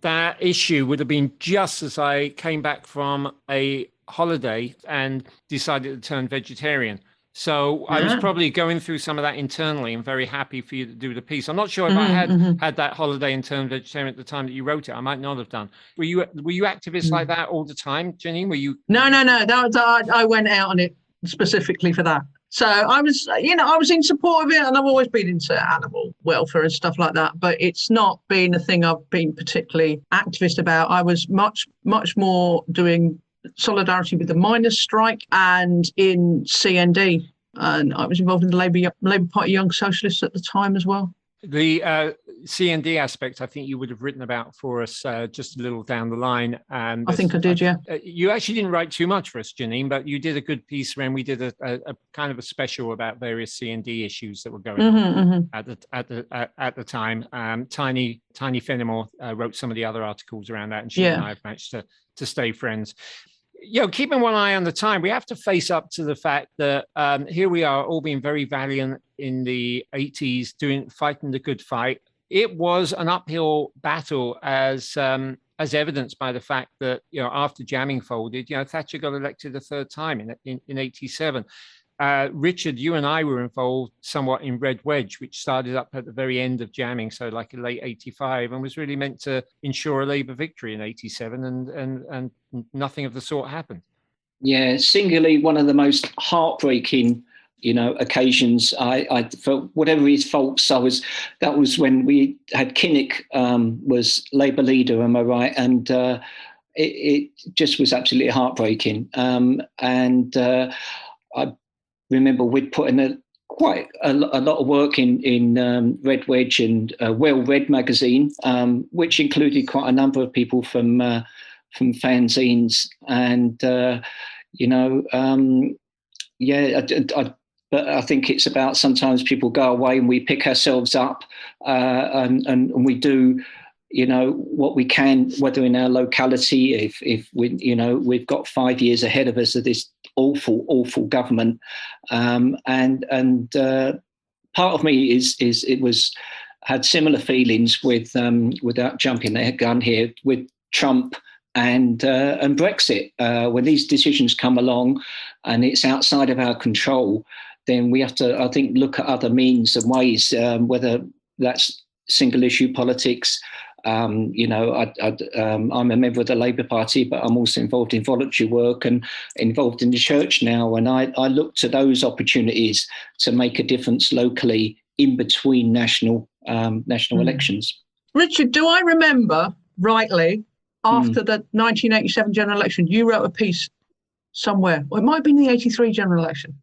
That issue would have been just as I came back from a holiday and decided to turn vegetarian. So I was probably going through some of that internally and very happy for you to do the piece. I'm not sure if I had that holiday and turned vegetarian at the time that you wrote it. I might not have done. Were you activists like that all the time, Janine? Were you? No. That was, I went out on it specifically for that. So I was in support of it, and I've always been into animal welfare and stuff like that. But it's not been a thing I've been particularly activist about. I was much more doing solidarity with the miners' strike and in CND, and I was involved in the Labour Party Young Socialists at the time as well. The CND aspect, I think you would have written about for us just a little down the line. And I think I did, yeah. You actually didn't write too much for us, Janine, but you did a good piece when we did a kind of a special about various CND issues that were going on at the time. Tiny Fenimore wrote some of the other articles around that, and she and I have managed to stay friends. Keeping one eye on the time, we have to face up to the fact that here we are, all being very valiant in the 80s, fighting the good fight. It was an uphill battle, as evidenced by the fact that after jamming folded, Thatcher got elected a third time in 87. Richard, you and I were involved somewhat in Red Wedge, which started up at the very end of jamming, so like in late 85, and was really meant to ensure a Labour victory in 87, and nothing of the sort happened. Yeah, singularly one of the most heartbreaking, occasions. I felt, whatever his faults, that was when we had Kinnock was Labour leader, am I right? And it just was absolutely heartbreaking. I remember we'd put in quite a lot of work in Red Wedge and Well Read magazine, which included quite a number of people from fanzines, and but I think it's about sometimes people go away and we pick ourselves up, and we do what we can, whether in our locality, if we've got 5 years ahead of us of this awful government, and part of me had similar feelings with without jumping the gun here, with Trump and Brexit. When these decisions come along and it's outside of our control, then we have to, I think, look at other means and ways, whether that's single issue politics. I'm a member of the Labour Party, but I'm also involved in voluntary work and involved in the church now. And I look to those opportunities to make a difference locally in between national elections. Richard, do I remember rightly, after the 1987 general election, you wrote a piece somewhere, or it might have been the 83 general election,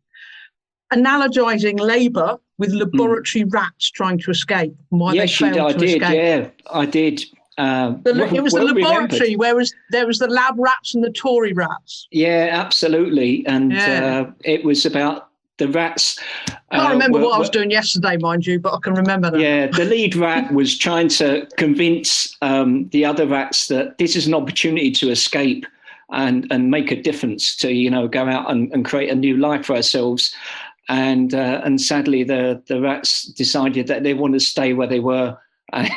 analogizing Labour with laboratory rats trying to escape and why they failed to escape. Yeah, I did. It was the laboratory, whereas there was the lab rats and the Tory rats. Yeah, absolutely. And it was about the rats. I can't remember what I was doing yesterday, mind you, but I can remember that. Yeah, the lead rat was trying to convince the other rats that this is an opportunity to escape and make a difference, to go out and create a new life for ourselves. And sadly, the rats decided that they want to stay where they were. And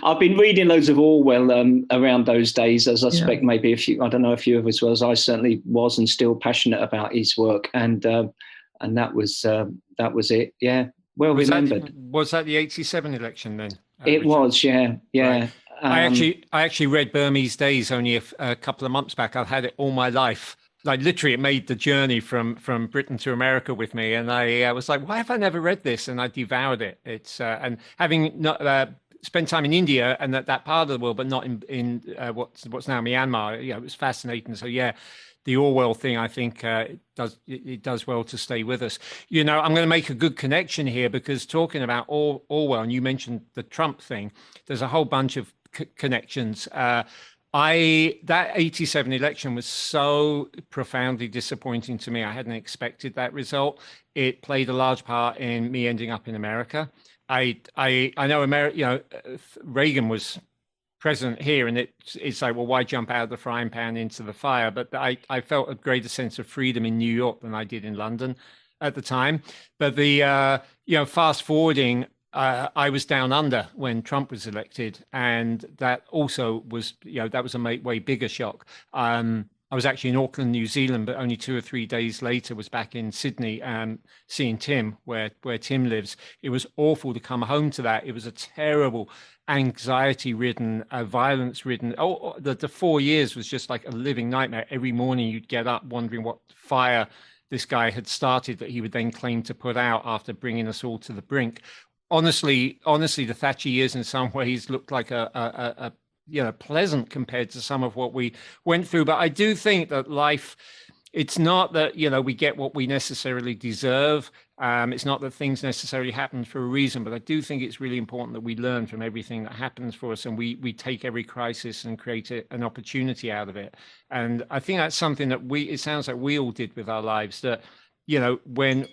I've been reading loads of Orwell around those days, as I suspect maybe a few, I don't know, a few of us was. I certainly was, and still passionate about his work. And that was it. Yeah, well remembered. Was that the 87 election then? It Richard? Was, yeah. Right. I actually read Burmese Days only a couple of months back. I've had it all my life. Like literally, it made the journey from Britain to America with me, and I was like, "Why have I never read this?" And I devoured it. It's and having not spent time in India and that part of the world, but not in what's now Myanmar. It was fascinating. So the Orwell thing, I think it does well to stay with us. I'm going to make a good connection here, because talking about Orwell, and you mentioned the Trump thing, there's a whole bunch of connections. That 87 election was so profoundly disappointing to me. I hadn't expected that result. It played a large part in me ending up in America. I know Reagan was president here, and it's like, well, why jump out of the frying pan into the fire? But I felt a greater sense of freedom in New York than I did in London at the time. But the fast forwarding, I was down under when Trump was elected, and that also was, that was a way bigger shock. I I was actually in Auckland, New Zealand, but only 2 or 3 days later was back in Sydney seeing Tim, where Tim lives. It was awful to come home to that. It was a terrible, anxiety-ridden, violence-ridden. The 4 years was just like a living nightmare. Every morning you'd get up wondering what fire this guy had started that he would then claim to put out after bringing us all to the brink. Honestly, the Thatcher years in some ways looked like a pleasant compared to some of what we went through. But I do think that life, it's not that, we get what we necessarily deserve. It's not that things necessarily happen for a reason, but I do think it's really important that we learn from everything that happens for us, and we take every crisis and create an opportunity out of it. And I think that's something that it sounds like we all did with our lives, that when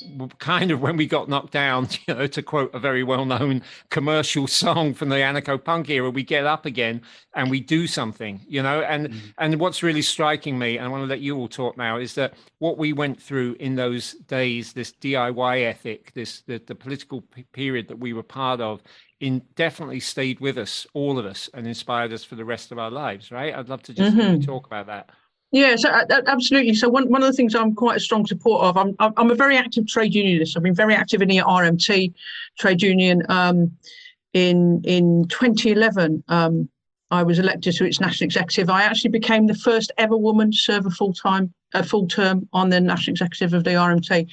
we got knocked down, to quote a very well-known commercial song from the anarcho-punk era, we get up again and we do something, and what's really striking me, and I want to let you all talk now, is that what we went through in those days, this DIY ethic, the political period that we were part of, definitely stayed with us, all of us, and inspired us for the rest of our lives, right? I'd love to just talk about that. Yeah, so absolutely. So one of the things I'm quite a strong supporter of, I'm a very active trade unionist. I've been very active in the RMT trade union. In 2011, I was elected to its national executive. I actually became the first ever woman to serve a full term on the national executive of the RMT.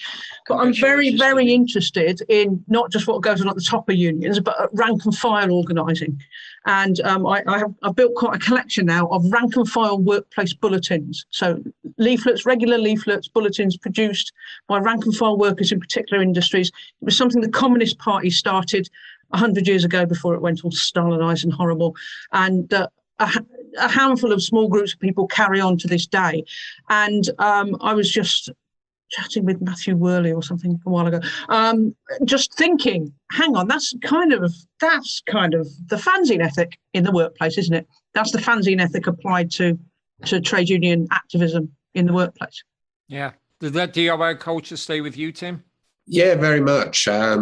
But I'm very, very interested in not just what goes on at the top of unions, but at rank and file organising. And I've built quite a collection now of rank and file workplace bulletins. So leaflets, regular leaflets, bulletins produced by rank and file workers in particular industries. It was something the Communist Party started 100 years ago before it went all Stalinised and horrible. And a handful of small groups of people carry on to this day. And I was just chatting with Matthew Worley or something a while ago, just thinking, hang on, that's kind of the fanzine ethic in the workplace, isn't it? That's the fanzine ethic applied to trade union activism in the workplace. Yeah. Did that DIY culture stay with you, Tim? Yeah, very much. I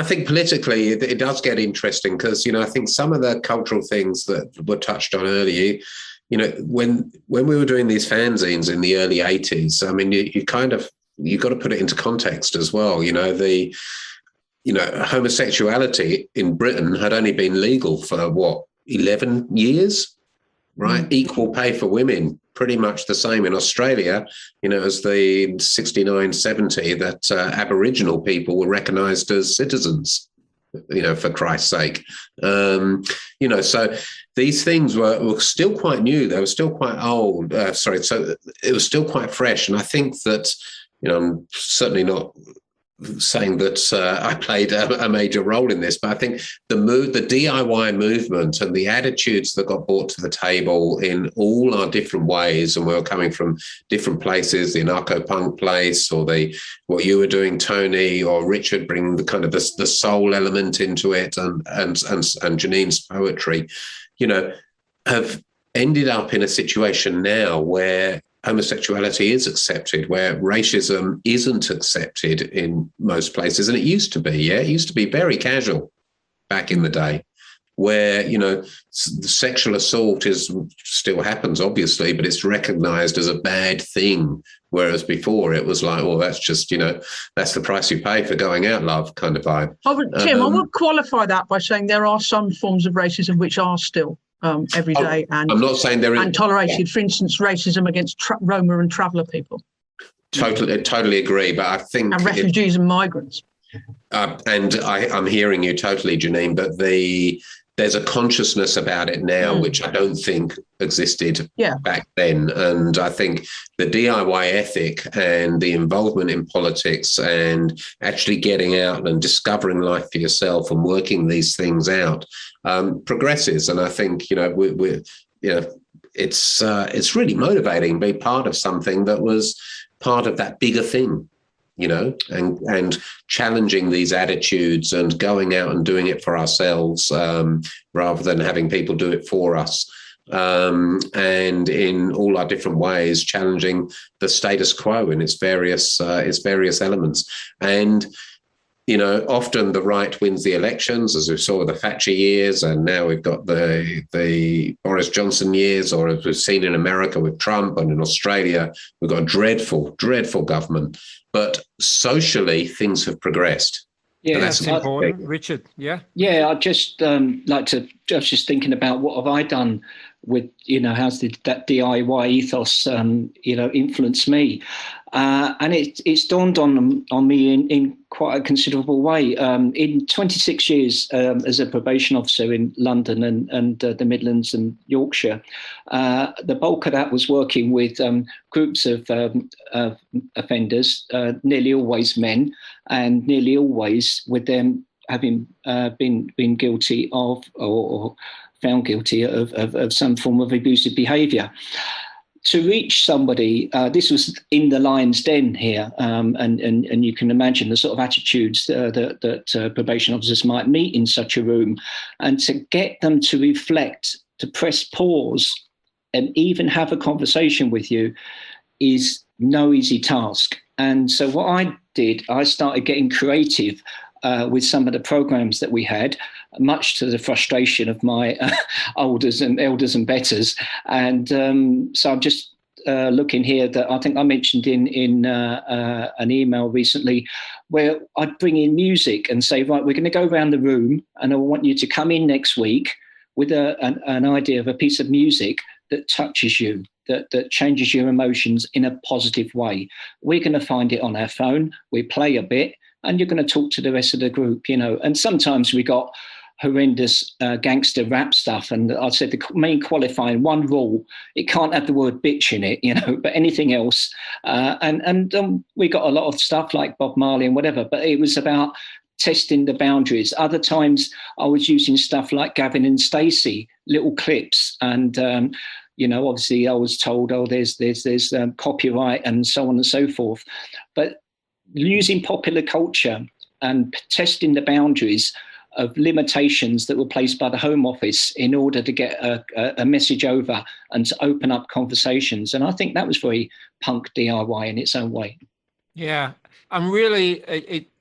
think politically it does get interesting because, I think some of the cultural things that were touched on earlier, when we were doing these fanzines in the early 80s, I mean, you got to put it into context as well. Homosexuality in Britain had only been legal for 11 years, right? Equal pay for women, pretty much the same in Australia, as the 69, 70 that Aboriginal people were recognised as citizens, for Christ's sake. So these things were still quite new. They were still quite old. So it was still quite fresh. And I think that, I'm certainly not saying that I played a major role in this, but I think the DIY movement and the attitudes that got brought to the table in all our different ways, and we were coming from different places, the anarcho-punk place, or what you were doing, Tony, or Richard, bringing the kind of the soul element into it, and Janine's poetry, have ended up in a situation now where homosexuality is accepted, where racism isn't accepted in most places. And it used to be, it used to be very casual back in the day, where, sexual assault still happens, obviously, but it's recognised as a bad thing. Whereas before it was like, well, that's just, that's the price you pay for going out, love, kind of vibe. Tim, I would qualify that by saying there are some forms of racism which are still every day, and I'm not saying there is, and tolerated. Yeah. For instance, racism against Roma and traveller people. Totally agree, but I think and refugees and migrants. And I'm hearing you totally, Janine. But there's a consciousness about it now, which I don't think existed back then. And I think the DIY ethic and the involvement in politics and actually getting out and discovering life for yourself and working these things out progresses. And I think, it's really motivating to be part of something that was part of that bigger thing. And challenging these attitudes and going out and doing it for ourselves rather than having people do it for us. And in all our different ways, challenging the status quo in its various elements. And often the right wins the elections, as we saw with the Thatcher years, and now we've got the Boris Johnson years, or as we've seen in America with Trump, and in Australia, we've got a dreadful, dreadful government. But socially, things have progressed. Yeah, that's important. Richard, yeah? Yeah, I'd just like to, I was just thinking about what have I done with, how's that DIY ethos, influence me? And it's dawned on me in quite a considerable way. In 26 years as a probation officer in London and the Midlands and Yorkshire, the bulk of that was working with groups of offenders, nearly always men, and nearly always with them having been guilty of or found guilty of some form of abusive behaviour. To reach somebody, this was in the lion's den here, and you can imagine the sort of attitudes that probation officers might meet in such a room, and to get them to reflect, to press pause, and even have a conversation with you is no easy task. And so what I did, I started getting creative with some of the programs that we had, much to the frustration of my elders and betters. And so I'm just looking here that I think I mentioned in an email recently, where I'd bring in music and say, right, we're going to go around the room and I want you to come in next week with an idea of a piece of music that touches you, that changes your emotions in a positive way. We're going to find it on our phone, we play a bit, and you're going to talk to the rest of the group, And sometimes we got horrendous gangster rap stuff. And I said the main qualifying one rule, it can't have the word bitch in it, but anything else. And we got a lot of stuff like Bob Marley and whatever, but it was about testing the boundaries. Other times I was using stuff like Gavin and Stacey, little clips. And, obviously I was told, there's copyright and so on and so forth. But using popular culture and testing the boundaries of limitations that were placed by the Home Office in order to get a message over and to open up conversations. And I think that was very punk DIY in its own way. Yeah, I'm really.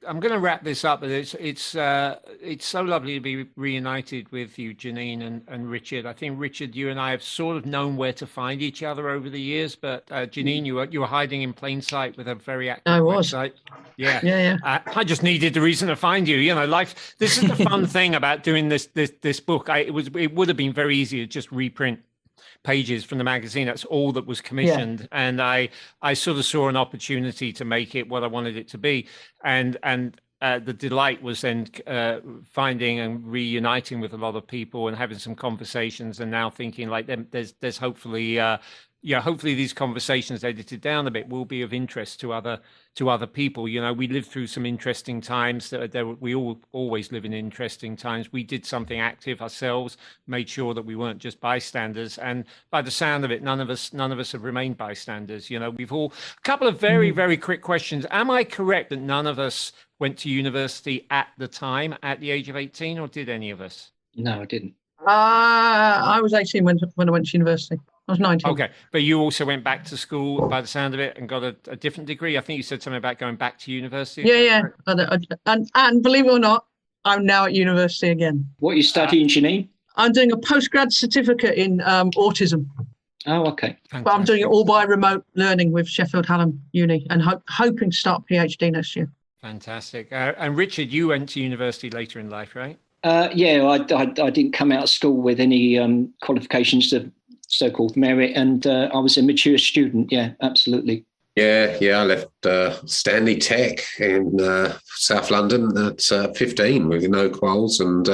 I'm going to wrap this up, but it's so lovely to be reunited with you, Janine and Richard. I think Richard, you and I have sort of known where to find each other over the years, but Janine, you were hiding in plain sight with a very active website. Yeah. I just needed the reason to find you. Life. This is the fun thing about doing this book. It would have been very easy to just reprint pages from the magazine. That's all that was commissioned. Yeah. And I sort of saw an opportunity to make it what I wanted it to be. And the delight was then finding and reuniting with a lot of people and having some conversations, and now thinking like there's hopefully hopefully these conversations edited down a bit will be of interest to other people. We lived through some interesting times. We all always live in interesting times. We did something active ourselves, made sure that we weren't just bystanders. And by the sound of it, none of us have remained bystanders. We've all. A couple of very, very quick questions. Am I correct that none of us went to university at the time, at the age of 18, or did any of us? No, I didn't. I was 18 when I went to university. I was 19. Okay, but you also went back to school by the sound of it and got a different degree. I think you said something about going back to university. Yeah. And believe it or not, I'm now at university again. What are you studying, Janine? I'm doing a postgrad certificate in autism. Oh, okay. Fantastic. But I'm doing it all by remote learning with Sheffield Hallam Uni, and hoping to start PhD next year. Fantastic. And Richard, you went to university later in life, right? I didn't come out of school with any qualifications of so-called merit, and I was a mature student. Yeah, absolutely. Yeah. I left Stanley Tech in South London at 15 with no quals, and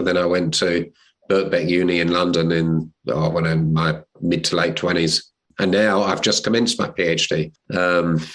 then I went to Birkbeck Uni in London when in my mid to late 20s. And now I've just commenced my PhD.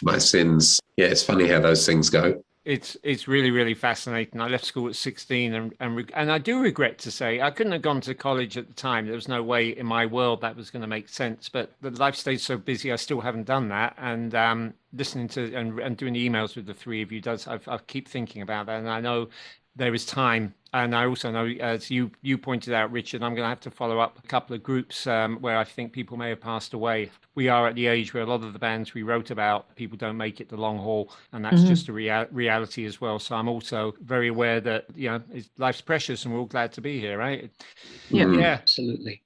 My sins. Yeah, it's funny how those things go. It's really, really fascinating. I left school at 16 and I do regret to say I couldn't have gone to college at the time. There was no way in my world that was going to make sense. But the life stayed so busy, I still haven't done that. And listening to and doing the emails with the three of you I keep thinking about that. And I know there is time. And I also know, as you pointed out, Richard, I'm going to have to follow up a couple of groups where I think people may have passed away. We are at the age where a lot of the bands we wrote about, people don't make it the long haul, and that's just a reality as well. So I'm also very aware that, life's precious and we're all glad to be here, right? Yeah, absolutely.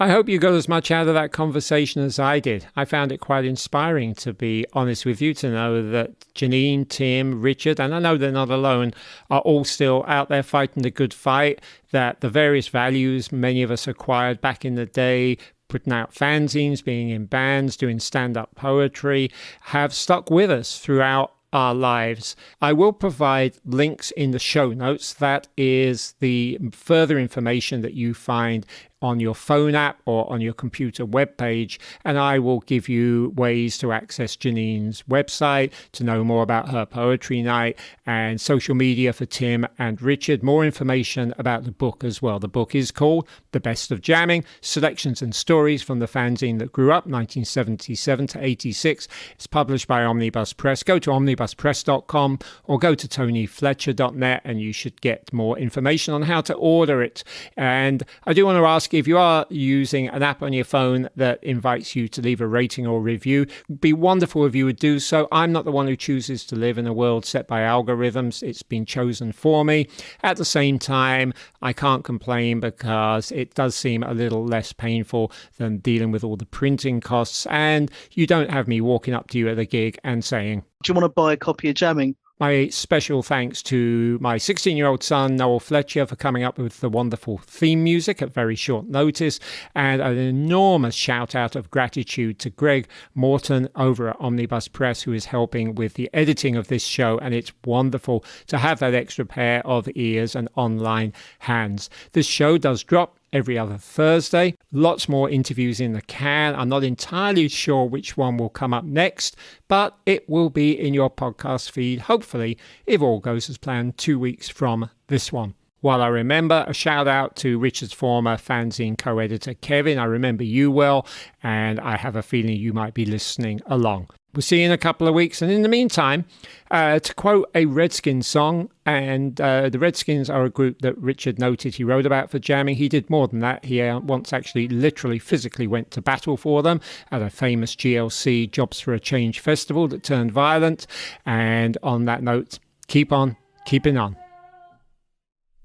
I hope you got as much out of that conversation as I did. I found it quite inspiring, to be honest with you, to know that Janine, Tim, Richard, and I know they're not alone, are all still out there fighting the good fight, that the various values many of us acquired back in the day, putting out fanzines, being in bands, doing stand-up poetry, have stuck with us throughout our lives. I will provide links in the show notes. That is the further information that you find on your phone app or on your computer webpage, and I will give you ways to access Janine's website, to know more about her poetry night, and social media for Tim and Richard. More information about the book as well. The book is called The Best of Jamming, Selections and Stories from the Fanzine That Grew Up, 1977 to 86. It's published by Omnibus Press. Go to omnibuspress.com or go to tonyfletcher.net and you should get more information on how to order it. And I do want to ask, if you are using an app on your phone that invites you to leave a rating or review, it'd be wonderful if you would do so. I'm not the one who chooses to live in a world set by algorithms. It's been chosen for me. At the same time, I can't complain because it does seem a little less painful than dealing with all the printing costs, and you don't have me walking up to you at a gig and saying, "Do you want to buy a copy of Jamming?" My special thanks to my 16-year-old son, Noel Fletcher, for coming up with the wonderful theme music at very short notice. And an enormous shout out of gratitude to Greg Morton over at Omnibus Press, who is helping with the editing of this show. And it's wonderful to have that extra pair of ears and online hands. This show does drop every other Thursday. Lots more interviews in the can. I'm not entirely sure which one will come up next, but it will be in your podcast feed, hopefully, if all goes as planned, 2 weeks from this one. While I remember, a shout out to Richard's former fanzine co-editor, Kevin. I remember you well, and I have a feeling you might be listening along. We'll see you in a couple of weeks. And in the meantime, to quote a Redskins song, and the Redskins are a group that Richard noted he wrote about for jamming. He did more than that. He once actually literally physically went to battle for them at a famous GLC Jobs for a Change festival that turned violent. And on that note, keep on keeping on.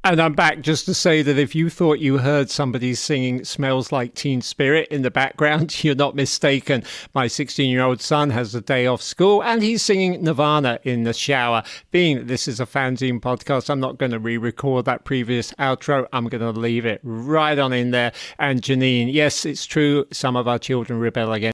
And I'm back just to say that if you thought you heard somebody singing Smells Like Teen Spirit in the background, you're not mistaken. My 16-year-old son has a day off school and he's singing Nirvana in the shower. Being that this is a fanzine podcast, I'm not going to re-record that previous outro. I'm going to leave it right on in there. And Janine, yes, it's true, some of our children rebel against